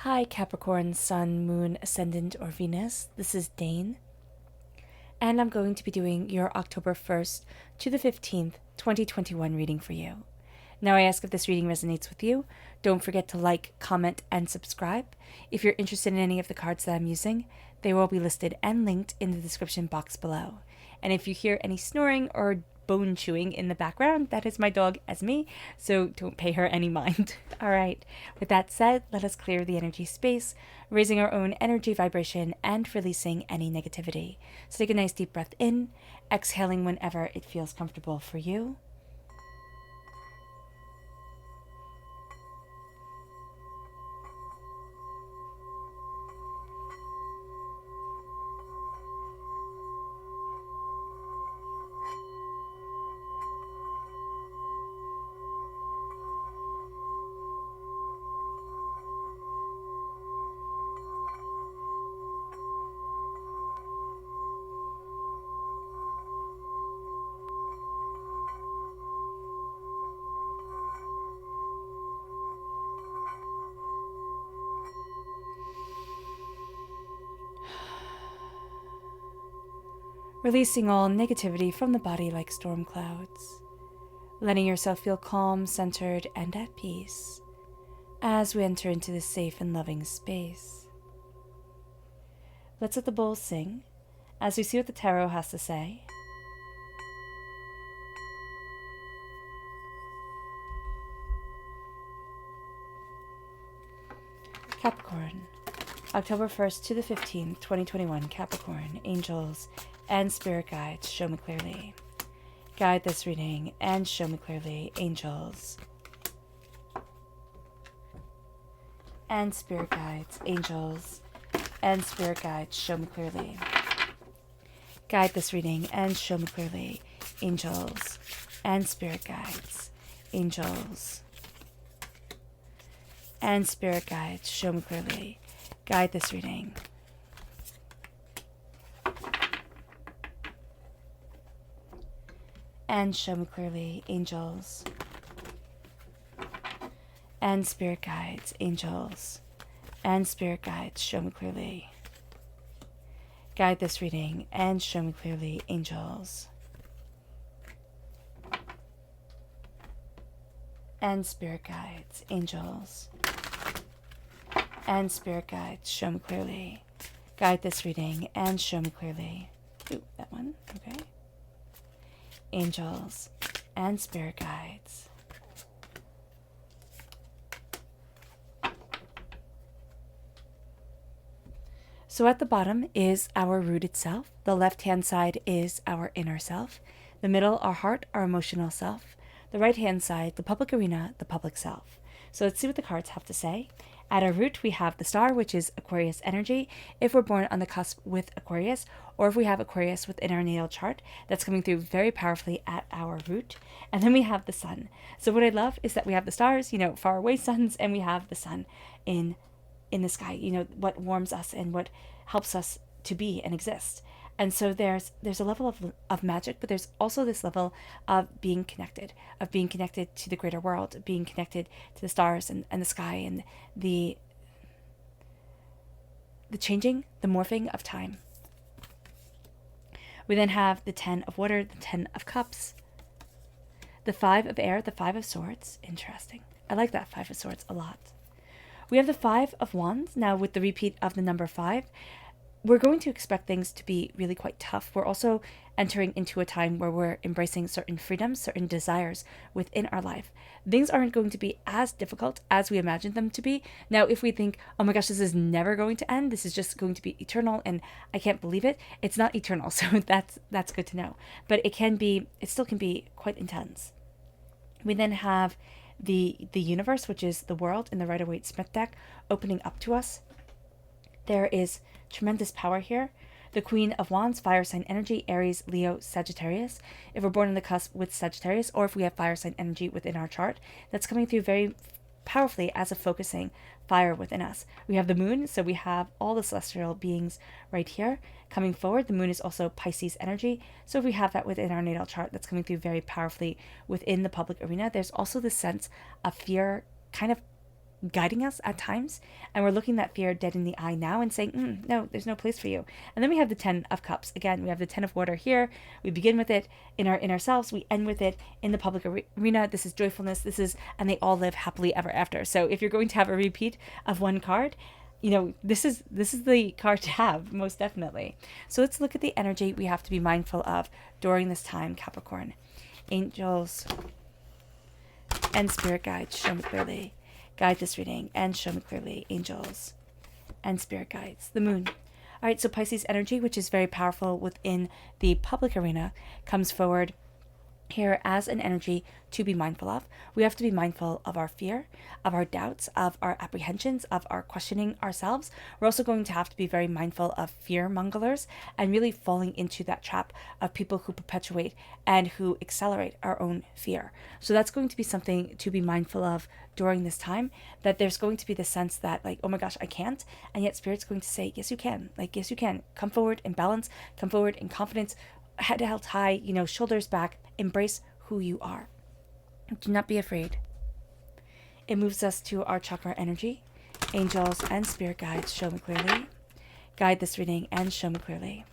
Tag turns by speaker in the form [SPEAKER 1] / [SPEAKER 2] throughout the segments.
[SPEAKER 1] Hi Capricorn, Sun, Moon, Ascendant, or Venus. This is Dane, and I'm going to be doing your October 1st to the 15th, 2021 reading for you. Now I ask if this reading resonates with you. Don't forget to like, comment, and subscribe. If you're interested in any of the cards that I'm using, they will be listed and linked in the description box below. And if you hear any snoring or bone chewing in the background, that is my dog as me, so don't pay her any mind. All right, with that said, let us clear the energy space, raising our own energy vibration and releasing any negativity. So take a nice deep breath in, exhaling whenever it feels comfortable for you. Releasing all negativity from the body like storm clouds, letting yourself feel calm, centered, and at peace as we enter into this safe and loving space. Let's let the bowl sing as we see what the tarot has to say. Capricorn, October 1st to the 15th, 2021, Capricorn, angels and spirit guides, show me clearly. Guide this reading and show me clearly, angels and spirit guides, angels and spirit guides, show me clearly. Guide this reading and show me clearly, angels and spirit guides, angels and spirit guides, show me clearly. Guide this reading. And show me clearly, angels and spirit guides, angels and spirit guides, show me clearly. Guide this reading and show me clearly, angels and spirit guides, angels and spirit guides, show me clearly. Guide this reading and show me clearly. Ooh, that one, okay. Angels and spirit guides. So at the bottom is our root itself. The left-hand side is our inner self. The middle, our heart, our emotional self. The right-hand side, the public arena, the public self. So let's see what the cards have to say. At our root, we have the star, which is Aquarius energy, if we're born on the cusp with Aquarius, or if we have Aquarius within our natal chart, that's coming through very powerfully at our root. And then we have the sun. So what I love is that we have the stars, far away suns, and we have the sun in the sky, what warms us and what helps us to be and exist. And so there's a level of magic, but there's also this level of being connected to the greater world, of being connected to the stars and the sky and the changing, the morphing of time. We then have the 10 of water, the 10 of cups, the 5 of air, the 5 of swords. Interesting. I like that 5 of swords a lot. We have the 5 of wands. Now with the repeat of the number 5, we're going to expect things to be really quite tough. We're also entering into a time where we're embracing certain freedoms, certain desires within our life. Things aren't going to be as difficult as we imagined them to be. Now, if we think, oh my gosh, this is never going to end, this is just going to be eternal, and I can't believe it, it's not eternal, so that's good to know. But it still can be quite intense. We then have the universe, which is the world in the Rider-Waite-Smith deck, opening up to us. There is tremendous power here. The Queen of Wands, fire sign energy, Aries, Leo, Sagittarius. If we're born on the cusp with Sagittarius, or if we have fire sign energy within our chart, that's coming through very powerfully as a focusing fire within us. We have the moon, so we have all the celestial beings right here coming forward. The moon is also Pisces energy, so if we have that within our natal chart, that's coming through very powerfully within the public arena. There's also this sense of fear kind of guiding us at times, and we're looking that fear dead in the eye now and saying, no, there's no place for you. And then we have the 10 of Cups. Again, we have the 10 of Water here. We begin with it in ourselves. We end with it in the public arena. This is joyfulness. And they all live happily ever after. So if you're going to have a repeat of one card, this is the card to have, most definitely. So let's look at the energy we have to be mindful of during this time, Capricorn. Angels and spirit guides, show me clearly. Guide this reading and show me clearly, angels and spirit guides. The moon. All right, so Pisces energy, which is very powerful within the public arena, comes forward here as an energy to be mindful of. We have to be mindful of our fear, of our doubts, of our apprehensions, of our questioning ourselves. We're also going to have to be very mindful of fear mongers and really falling into that trap of people who perpetuate and who accelerate our own fear. So that's going to be something to be mindful of during this time, that there's going to be the sense that like, oh my gosh, I can't. And yet Spirit's going to say, yes, you can. Like, yes, you can. Come forward in balance, come forward in confidence, head held high, shoulders back, embrace who you are. Do not be afraid. It moves us to our chakra energy. Angels and spirit guides, show me clearly. Guide this reading and show me clearly.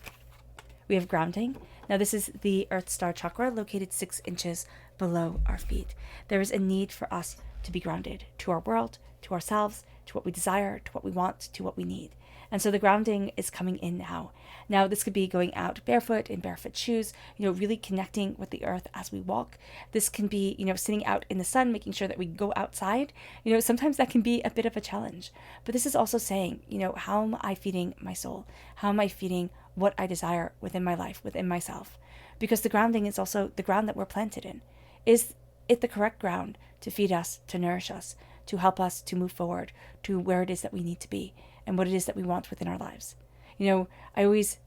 [SPEAKER 1] We have grounding. Now this is the Earth Star chakra located 6 inches below our feet. There is a need for us to be grounded to our world, to ourselves, to what we desire, to what we want, to what we need. And so the grounding is coming in now. Now, this could be going out barefoot in barefoot shoes, really connecting with the earth as we walk. This can be, sitting out in the sun, making sure that we go outside. Sometimes that can be a bit of a challenge. But this is also saying, how am I feeding my soul? How am I feeding what I desire within my life, within myself? Because the grounding is also the ground that we're planted in. Is it the correct ground to feed us, to nourish us, to help us to move forward to where it is that we need to be and what it is that we want within our lives? I always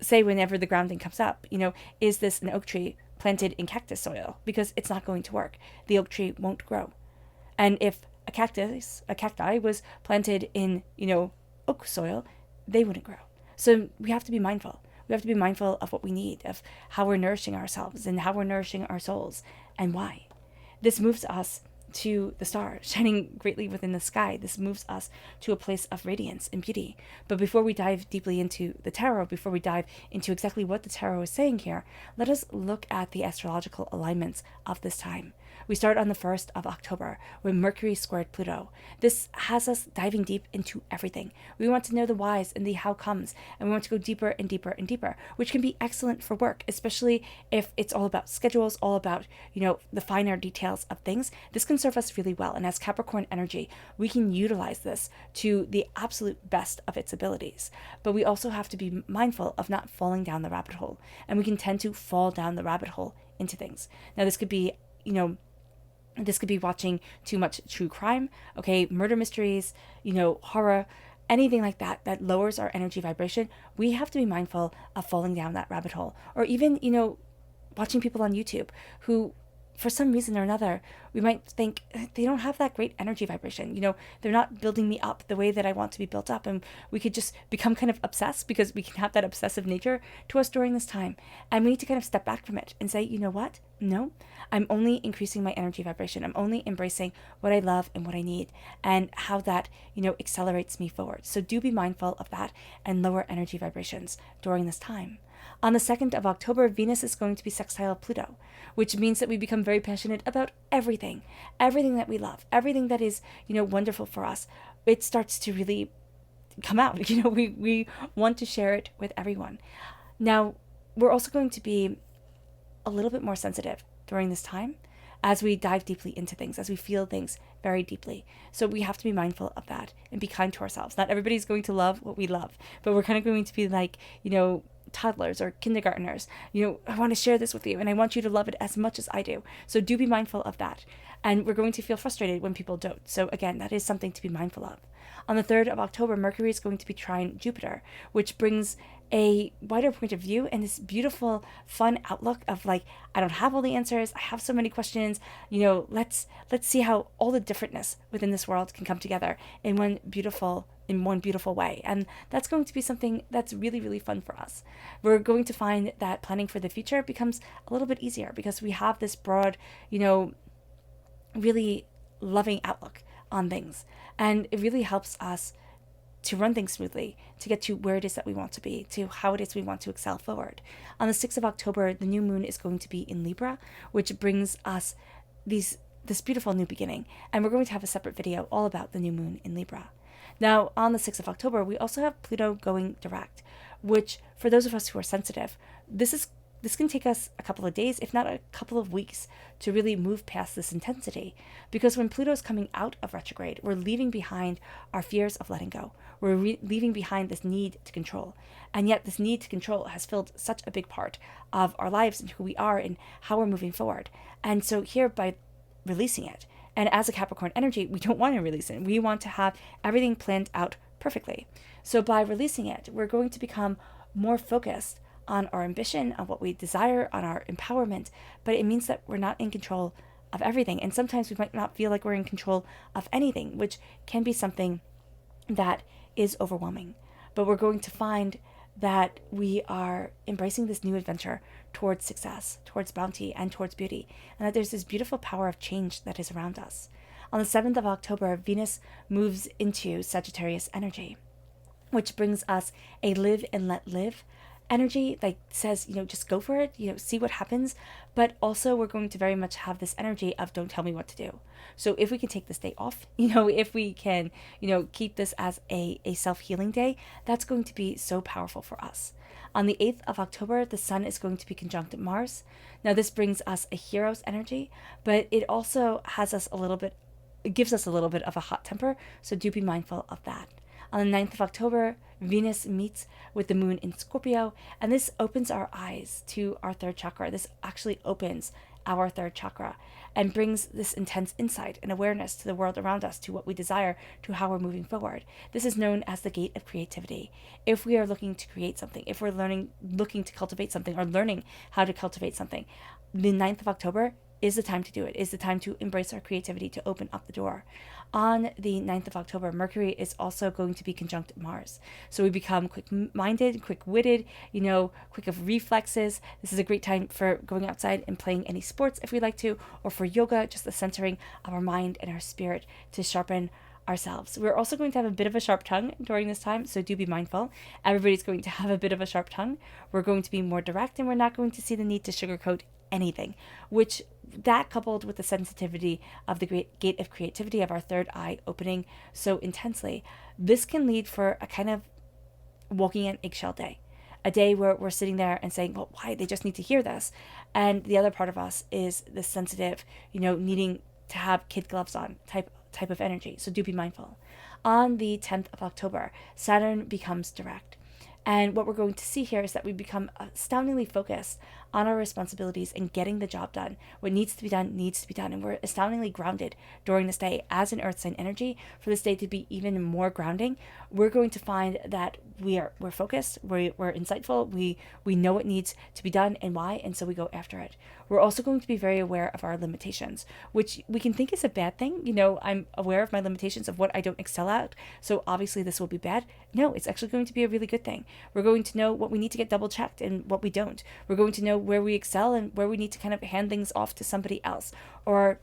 [SPEAKER 1] say whenever the grounding comes up, is this an oak tree planted in cactus soil? Because it's not going to work. The oak tree won't grow. And if a cacti was planted in, oak soil, they wouldn't grow. So we have to be mindful. We have to be mindful of what we need, of how we're nourishing ourselves and how we're nourishing our souls and why. This moves us to the star shining greatly within the sky. This moves us to a place of radiance and beauty. But before we dive deeply into the tarot, before we dive into exactly what the tarot is saying here, let us look at the astrological alignments of this time. We start on the 1st of October with Mercury squared Pluto. This has us diving deep into everything. We want to know the whys and the how comes, and we want to go deeper and deeper and deeper, which can be excellent for work, especially if it's all about schedules, all about, the finer details of things. This can serve us really well. And as Capricorn energy, we can utilize this to the absolute best of its abilities. But we also have to be mindful of not falling down the rabbit hole. And we can tend to fall down the rabbit hole into things. Now, this could be, this could be watching too much true crime, murder mysteries, horror, anything like that that lowers our energy vibration. We have to be mindful of falling down that rabbit hole. Or even, watching people on YouTube who, for some reason or another, we might think they don't have that great energy vibration. They're not building me up the way that I want to be built up. And we could just become kind of obsessed because we can have that obsessive nature to us during this time. And we need to kind of step back from it and say, you know what? No, I'm only increasing my energy vibration. I'm only embracing what I love and what I need and how that, accelerates me forward. So do be mindful of that and lower energy vibrations during this time. On the 2nd of October, Venus is going to be sextile Pluto, which means that we become very passionate about everything that we love, everything that is, wonderful for us. It starts to really come out. We want to share it with everyone. Now, we're also going to be a little bit more sensitive during this time as we dive deeply into things, as we feel things very deeply. So we have to be mindful of that and be kind to ourselves. Not everybody's going to love what we love, but we're kind of going to be like, toddlers or kindergartners. I want to share this with you and I want you to love it as much as I do. So do be mindful of that. And we're going to feel frustrated when people don't. So again, that is something to be mindful of. On the 3rd of October, Mercury is going to be trine Jupiter, which brings a wider point of view and this beautiful, fun outlook of like, I don't have all the answers. I have so many questions. Let's see how all the differentness within this world can come together in one beautiful way. And that's going to be something that's really, really fun for us. We're going to find that planning for the future becomes a little bit easier because we have this broad, really loving outlook on things. And it really helps us to run things smoothly, to get to where it is that we want to be, to how it is we want to excel forward. On the 6th of October, the new moon is going to be in Libra, which brings us this beautiful new beginning. And we're going to have a separate video all about the new moon in Libra. Now, on the 6th of October, we also have Pluto going direct, which for those of us who are sensitive, this can take us a couple of days, if not a couple of weeks, to really move past this intensity. Because when Pluto's coming out of retrograde, we're leaving behind our fears of letting go. We're leaving behind this need to control. And yet this need to control has filled such a big part of our lives and who we are and how we're moving forward. And so here, by releasing it, and as a Capricorn energy, we don't want to release it. We want to have everything planned out perfectly. So by releasing it, we're going to become more focused on our ambition, on what we desire, on our empowerment, but it means that we're not in control of everything. And sometimes we might not feel like we're in control of anything, which can be something that is overwhelming. But we're going to find that we are embracing this new adventure towards success, towards bounty, and towards beauty, and that there's this beautiful power of change that is around us. On the 7th of October, Venus moves into Sagittarius energy, which brings us a live and let live energy, like says, just go for it, see what happens. But also we're going to very much have this energy of don't tell me what to do. So if we can take this day off, if we can, keep this as a self-healing day, that's going to be so powerful for us. On the 8th of October, the sun is going to be conjunct Mars. Now this brings us a hero's energy, but it also has us it gives us a little bit of a hot temper. So do be mindful of that. On the 9th of October, Venus meets with the moon in Scorpio, and this opens our eyes to our third chakra. This actually opens our third chakra and brings this intense insight and awareness to the world around us, to what we desire, to how we're moving forward. This is known as the gate of creativity. If we are looking to create something, if we're looking to cultivate something, or learning how to cultivate something, the 9th of October is the time to do it, is the time to embrace our creativity, to open up the door. On the 9th of October, Mercury is also going to be conjunct Mars. So we become quick-minded, quick-witted, quick of reflexes. This is a great time for going outside and playing any sports if we like to, or for yoga, just the centering of our mind and our spirit to sharpen ourselves. We're also going to have a bit of a sharp tongue during this time, so do be mindful. Everybody's going to have a bit of a sharp tongue. We're going to be more direct, and we're not going to see the need to sugarcoat anything, which that coupled with the sensitivity of the great gate of creativity of our third eye opening so intensely, this can lead for a kind of walking an eggshell day, a day where we're sitting there and saying, well, why? They just need to hear this. And the other part of us is this sensitive, needing to have kid gloves on type of energy. So do be mindful. On the 10th of October, Saturn becomes direct. And what we're going to see here is that we become astoundingly focused on our responsibilities and getting the job done. What needs to be done needs to be done. And we're astoundingly grounded during this day as an earth sign energy. For this day to be even more grounding, we're going to find that we're focused, we're insightful, we know what needs to be done and why, and so we go after it. We're also going to be very aware of our limitations, which we can think is a bad thing. I'm aware of my limitations of what I don't excel at, so obviously this will be bad. No, it's actually going to be a really good thing. We're going to know what we need to get double checked and what we don't. We're going to know where we excel and where we need to kind of hand things off to somebody else, or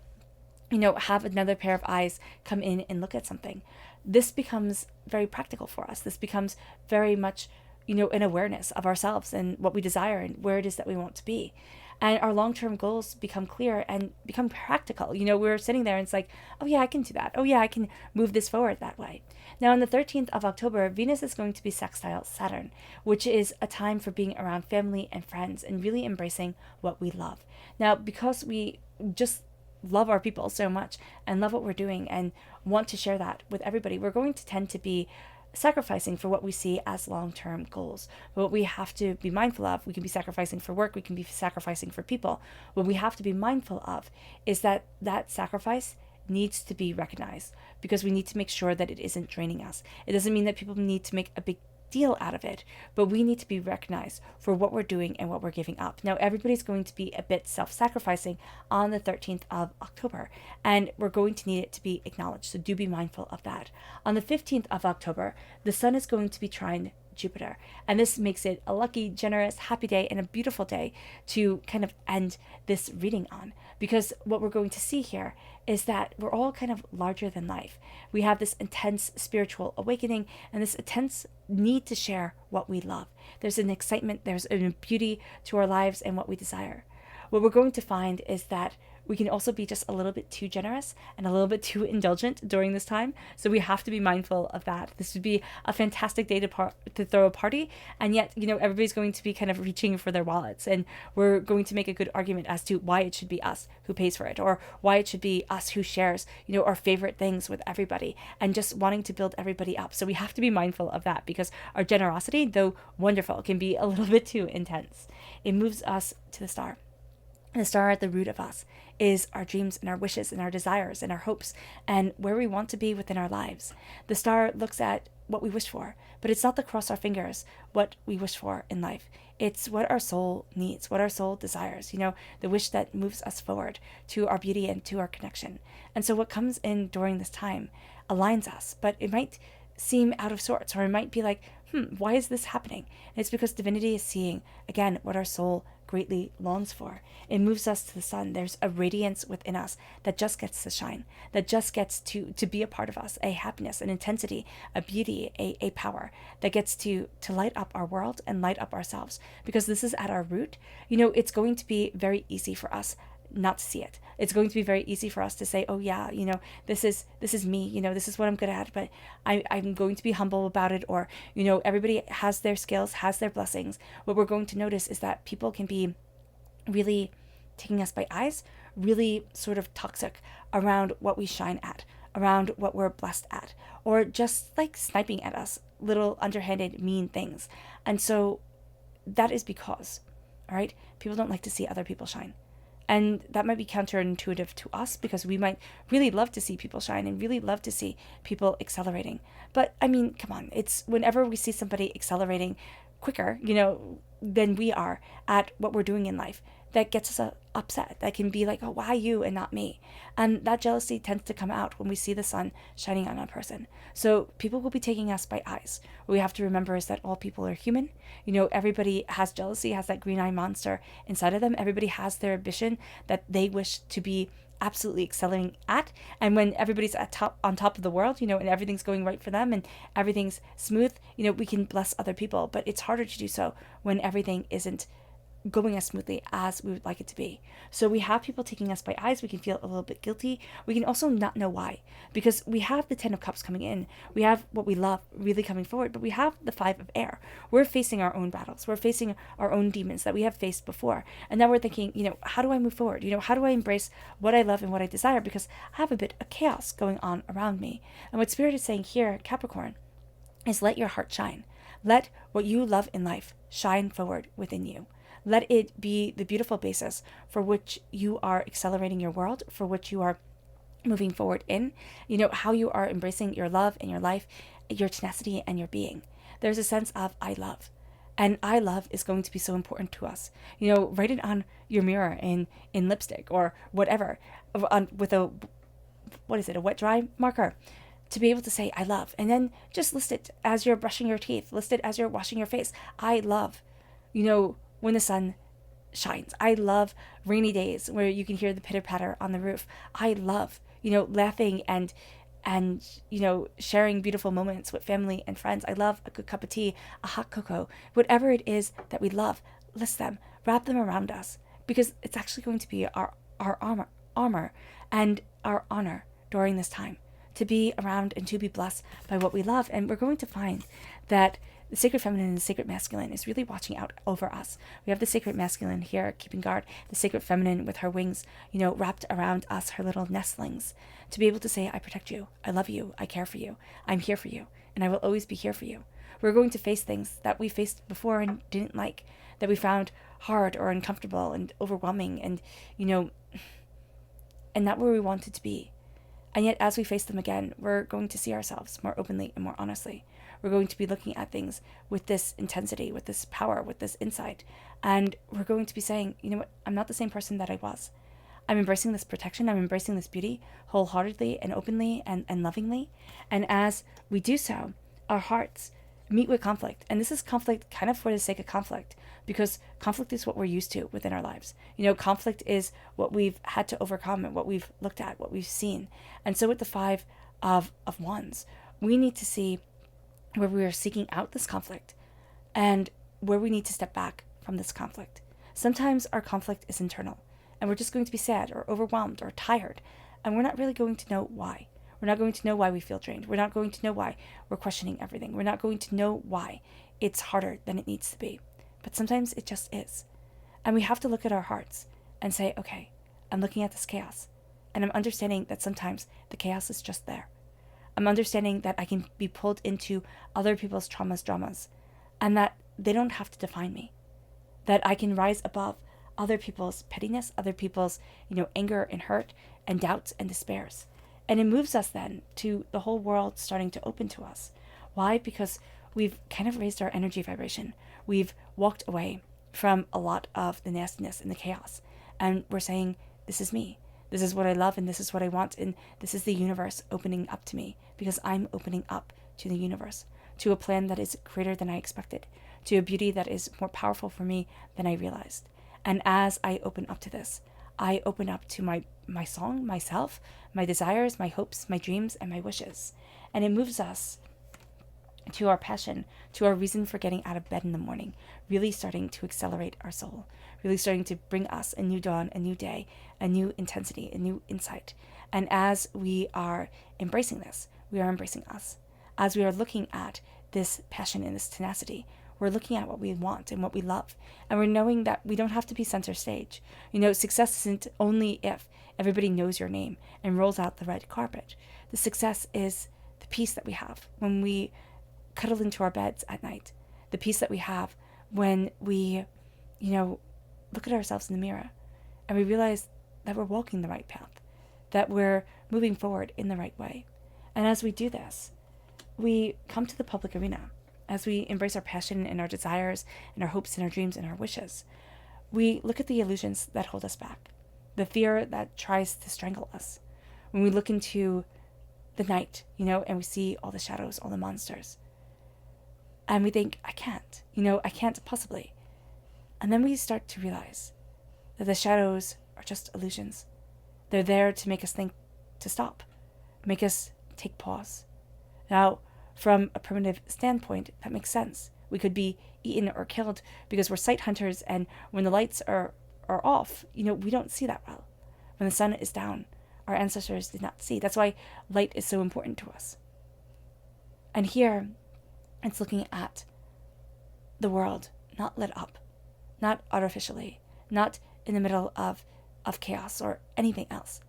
[SPEAKER 1] have another pair of eyes come in and look at something. This becomes very practical for us. This becomes very much an awareness of ourselves and what we desire and where it is that we want to be. And our long-term goals become clear and become practical. We're sitting there and it's like, oh yeah, I can do that. Oh yeah, I can move this forward that way. Now on the 13th of October, Venus is going to be sextile Saturn, which is a time for being around family and friends and really embracing what we love. Now, because we just love our people so much and love what we're doing and want to share that with everybody, we're going to tend to be sacrificing for what we see as long-term goals. But what we have to be mindful of, we can be sacrificing for work, we can be sacrificing for people. What we have to be mindful of is that sacrifice needs to be recognized, because we need to make sure that it isn't draining us. It doesn't mean that people need to make a big deal out of it, but we need to be recognized for what we're doing and what we're giving up. Now, everybody's going to be a bit self-sacrificing on the 13th of October, and we're going to need it to be acknowledged, so do be mindful of that. On the 15th of October, the sun is going to be trine Jupiter. And this makes it a lucky, generous, happy day and a beautiful day to kind of end this reading on. Because what we're going to see here is that we're all kind of larger than life. We have this intense spiritual awakening and this intense need to share what we love. There's an excitement, there's a beauty to our lives and what we desire. What we're going to find is that we can also be just a little bit too generous and a little bit too indulgent during this time. So we have to be mindful of that. This would be a fantastic day to throw a party. And yet, everybody's going to be kind of reaching for their wallets. And we're going to make a good argument as to why it should be us who pays for it, or why it should be us who shares, our favorite things with everybody, and just wanting to build everybody up. So we have to be mindful of that, because our generosity, though wonderful, can be a little bit too intense. It moves us to the star. And the star at the root of us is our dreams and our wishes and our desires and our hopes and where we want to be within our lives. The star looks at what we wish for, but it's not the cross our fingers what we wish for in life. It's what our soul needs, what our soul desires, the wish that moves us forward to our beauty and to our connection. And so what comes in during this time aligns us, but it might seem out of sorts, or it might be like, why is this happening? And it's because divinity is seeing, again, what our soul greatly longs for. It moves us to the sun. There's a radiance within us that just gets to shine, that just gets to be a part of us, a happiness, an intensity, a beauty, a power that gets to light up our world and light up ourselves. Because this is at our root, it's going to be very easy for us not to see it. It's going to be very easy for us to say, oh yeah, this is me, this is what I'm good at, but I'm going to be humble about it. Or, everybody has their skills, has their blessings. What we're going to notice is that people can be really taking us by eyes, really sort of toxic around what we shine at, around what we're blessed at, or just like sniping at us, little underhanded, mean things. And so that is because, all right, people don't like to see other people shine. And that might be counterintuitive to us, because we might really love to see people shine and really love to see people accelerating. But I mean, come on, it's whenever we see somebody accelerating quicker, than we are at what we're doing in life, that gets us upset. That can be like, oh, why you and not me? And that jealousy tends to come out when we see the sun shining on a person. So people will be taking us by eyes. What we have to remember is that all people are human. Everybody has jealousy, has that green eye monster inside of them. Everybody has their ambition that they wish to be absolutely excelling at. And when everybody's on top of the world, and everything's going right for them and everything's smooth, we can bless other people. But it's harder to do so when everything isn't going as smoothly as we would like it to be. So we have people taking us by eyes. We can feel a little bit guilty. We can also not know why, because we have the 10 of Cups coming in. We have what we love really coming forward, but we have the 5 of Air. We're facing our own battles. We're facing our own demons that we have faced before. And now we're thinking, how do I move forward? How do I embrace what I love and what I desire? Because I have a bit of chaos going on around me. And what Spirit is saying here, Capricorn, is let your heart shine. Let what you love in life shine forward within you. Let it be the beautiful basis for which you are accelerating your world, for which you are moving forward in, how you are embracing your love and your life, your tenacity and your being. There's a sense of I love. And I love is going to be so important to us. Write it on your mirror in lipstick or whatever, with a wet dry marker, to be able to say I love. And then just list it as you're brushing your teeth, list it as you're washing your face. I love, when the sun shines. I love rainy days where you can hear the pitter patter on the roof. I love, laughing and sharing beautiful moments with family and friends. I love a good cup of tea, a hot cocoa, whatever it is that we love, list them, wrap them around us, because it's actually going to be our armor and our honor during this time, to be around and to be blessed by what we love. And we're going to find that the sacred feminine and the sacred masculine is really watching out over us. We have the sacred masculine here keeping guard, the sacred feminine with her wings, wrapped around us, her little nestlings, to be able to say, I protect you, I love you, I care for you, I'm here for you, and I will always be here for you. We're going to face things that we faced before and didn't like, that we found hard or uncomfortable and overwhelming and not where we wanted to be. And yet, as we face them again, we're going to see ourselves more openly and more honestly. We're going to be looking at things with this intensity, with this power, with this insight. And we're going to be saying, what? I'm not the same person that I was. I'm embracing this protection. I'm embracing this beauty wholeheartedly and openly and lovingly. And as we do so, our hearts meet with conflict. And this is conflict kind of for the sake of conflict, because conflict is what we're used to within our lives. Conflict is what we've had to overcome and what we've looked at, what we've seen. And so with the Five of Wands, we need to see where we are seeking out this conflict and where we need to step back from this conflict. Sometimes our conflict is internal, and we're just going to be sad or overwhelmed or tired, and we're not really going to know why. We're not going to know why we feel drained. We're not going to know why we're questioning everything. We're not going to know why it's harder than it needs to be. But sometimes it just is. And we have to look at our hearts and say, okay, I'm looking at this chaos, and I'm understanding that sometimes the chaos is just there. I'm understanding that I can be pulled into other people's traumas, dramas, and that they don't have to define me. That I can rise above other people's pettiness, other people's, anger and hurt and doubts and despairs. And it moves us then to the whole world starting to open to us. Why? Because we've kind of raised our energy vibration. We've walked away from a lot of the nastiness and the chaos. And we're saying, this is me. This is what I love, and this is what I want, and this is the universe opening up to me, because I'm opening up to the universe, to a plan that is greater than I expected, to a beauty that is more powerful for me than I realized. And as I open up to this, I open up to my song, myself, my desires, my hopes, my dreams, and my wishes. And it moves us to our passion, to our reason for getting out of bed in the morning, really starting to accelerate our soul, really starting to bring us a new dawn, a new day, a new intensity, a new insight. And as we are embracing this, we are embracing us. As we are looking at this passion and this tenacity, we're looking at what we want and what we love. And we're knowing that we don't have to be center stage. Success isn't only if everybody knows your name and rolls out the red carpet. The success is the peace that we have when we cuddle into our beds at night. The peace that we have when we, look at ourselves in the mirror and we realize that we're walking the right path, that we're moving forward in the right way. And as we do this, we come to the public arena. As we embrace our passion and our desires and our hopes and our dreams and our wishes, we look at the illusions that hold us back, the fear that tries to strangle us. When we look into the night, and we see all the shadows, all the monsters, and we think, I can't possibly. And then we start to realize that the shadows are just illusions. They're there to make us think to stop, make us take pause. Now, from a primitive standpoint, that makes sense. We could be eaten or killed because we're sight hunters, and when the lights are off, we don't see that well. When the sun is down, our ancestors did not see. That's why light is so important to us. And here, it's looking at the world not lit up, not artificially, not in the middle of chaos or anything else,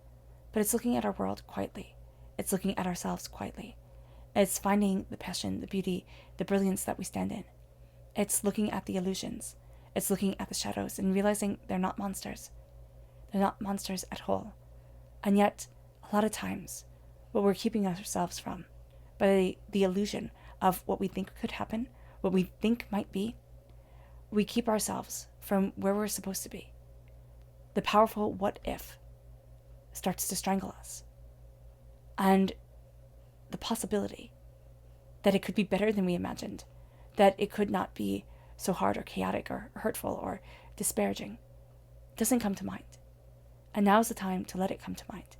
[SPEAKER 1] but it's looking at our world quietly. It's looking at ourselves quietly. It's finding the passion, the beauty, the brilliance that we stand in. It's looking at the illusions. It's looking at the shadows and realizing they're not monsters. They're not monsters at all. And yet, a lot of times, what we're keeping ourselves from, by the illusion of what we think could happen, what we think might be, we keep ourselves from where we're supposed to be. The powerful what if starts to strangle us. And the possibility that it could be better than we imagined, that it could not be so hard or chaotic or hurtful or disparaging, doesn't come to mind. And now's the time to let it come to mind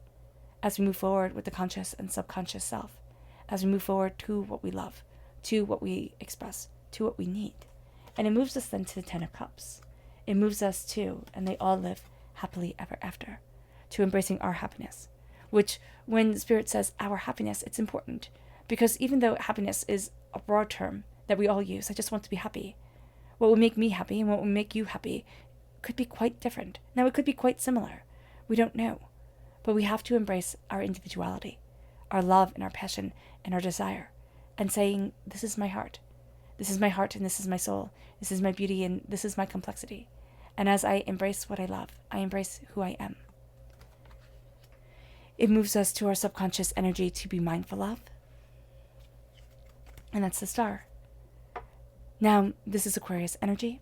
[SPEAKER 1] as we move forward with the conscious and subconscious self, as we move forward to what we love, to what we express, to what we need. And it moves us then to the Ten of Cups. It moves us to, and they all live happily ever after, to embracing our happiness, which when Spirit says our happiness, it's important, because even though happiness is a broad term that we all use, I just want to be happy. What would make me happy and what would make you happy could be quite different. Now, it could be quite similar. We don't know. But we have to embrace our individuality, our love and our passion and our desire, and saying, this is my heart. This is my heart and this is my soul. This is my beauty and this is my complexity. And as I embrace what I love, I embrace who I am. It moves us to our subconscious energy to be mindful of. And that's the Star. Now, this is Aquarius energy.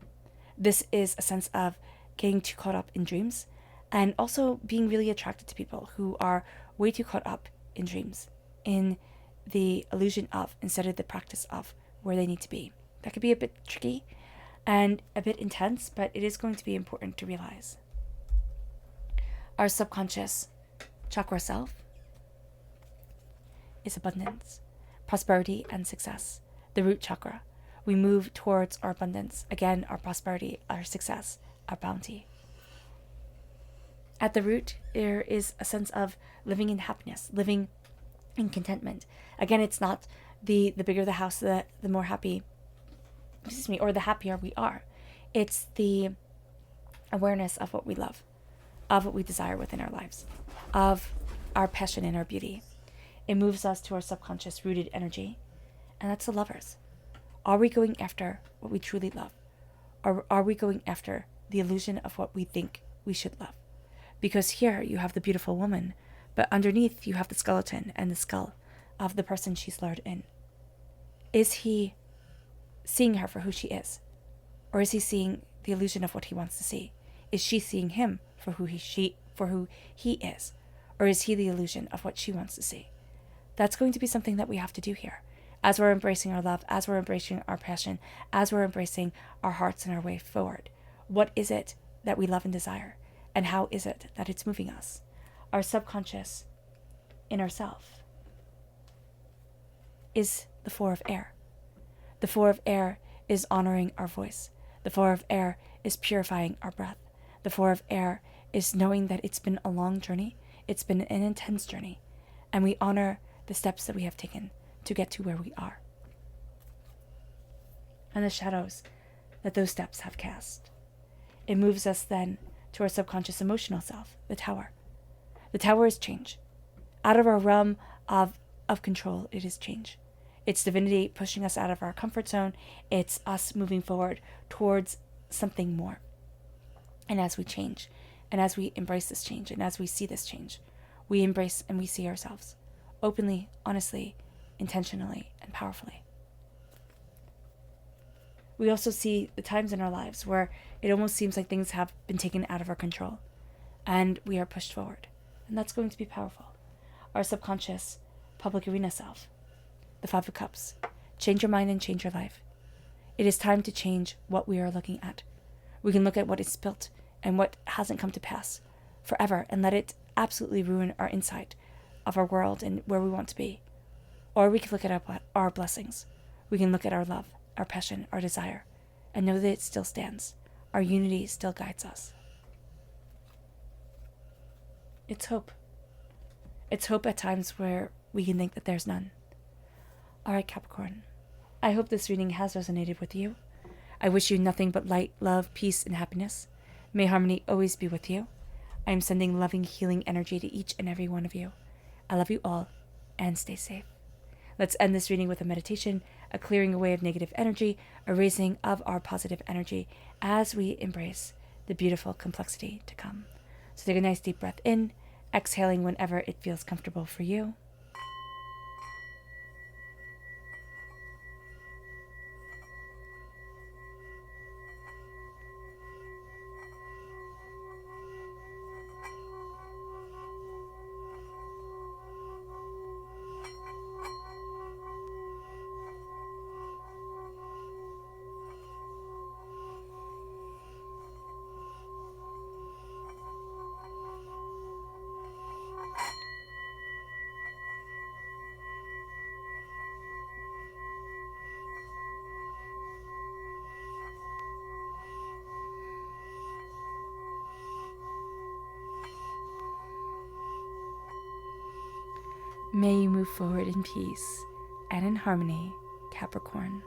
[SPEAKER 1] This is a sense of getting too caught up in dreams and also being really attracted to people who are way too caught up in dreams, in the illusion of instead of the practice of where they need to be. That could be a bit tricky and a bit intense, but it is going to be important to realize. Our subconscious chakra self is abundance, prosperity, and success. The root chakra. We move towards our abundance, again, our prosperity, our success, our bounty. At the root, there is a sense of living in happiness, living in contentment. Again, it's not the bigger the house, the more happy, or the happier we are. It's the awareness of what we love, of what we desire within our lives, of our passion and our beauty. It moves us to our subconscious rooted energy, and that's the lovers. Are we going after what we truly love? Or are we going after the illusion of what we think we should love? Because here you have the beautiful woman, but underneath you have the skeleton and the skull of the person she's lured in. Is he seeing her for who she is? Or is he seeing the illusion of what he wants to see? Is she seeing him for who he is? Or is he the illusion of what she wants to see? That's going to be something that we have to do here. As we're embracing our love, as we're embracing our passion, as we're embracing our hearts and our way forward. What is it that we love and desire? And how is it that it's moving us? Our subconscious inner self is the 4 of air. The 4 of air is honoring our voice. The 4 of air is purifying our breath. The 4 of air is knowing that it's been a long journey. It's been an intense journey. And we honor the steps that we have taken to get to where we are. And the shadows that those steps have cast. It moves us then to our subconscious emotional self, the tower. The tower is change. Out of our realm of control, it is change. It's divinity pushing us out of our comfort zone. It's us moving forward towards something more. And as we change, and as we embrace this change, and as we see this change, we embrace and we see ourselves openly, honestly, intentionally, and powerfully. We also see the times in our lives where it almost seems like things have been taken out of our control and we are pushed forward. And that's going to be powerful. Our subconscious public arena self, the 5 of Cups. Change your mind and change your life. It is time to change what we are looking at. We can look at what is built and what hasn't come to pass forever and let it absolutely ruin our insight of our world and where we want to be. Or we can look at our blessings. We can look at our love, our passion, our desire, and know that it still stands. Our unity still guides us. It's hope. It's hope at times where we can think that there's none. All right, Capricorn. I hope this reading has resonated with you. I wish you nothing but light, love, peace, and happiness. May harmony always be with you. I am sending loving, healing energy to each and every one of you. I love you all, and stay safe. Let's end this reading with a meditation, a clearing away of negative energy, a raising of our positive energy as we embrace the beautiful complexity to come. So take a nice deep breath in, exhaling whenever it feels comfortable for you. May you move forward in peace and in harmony, Capricorn.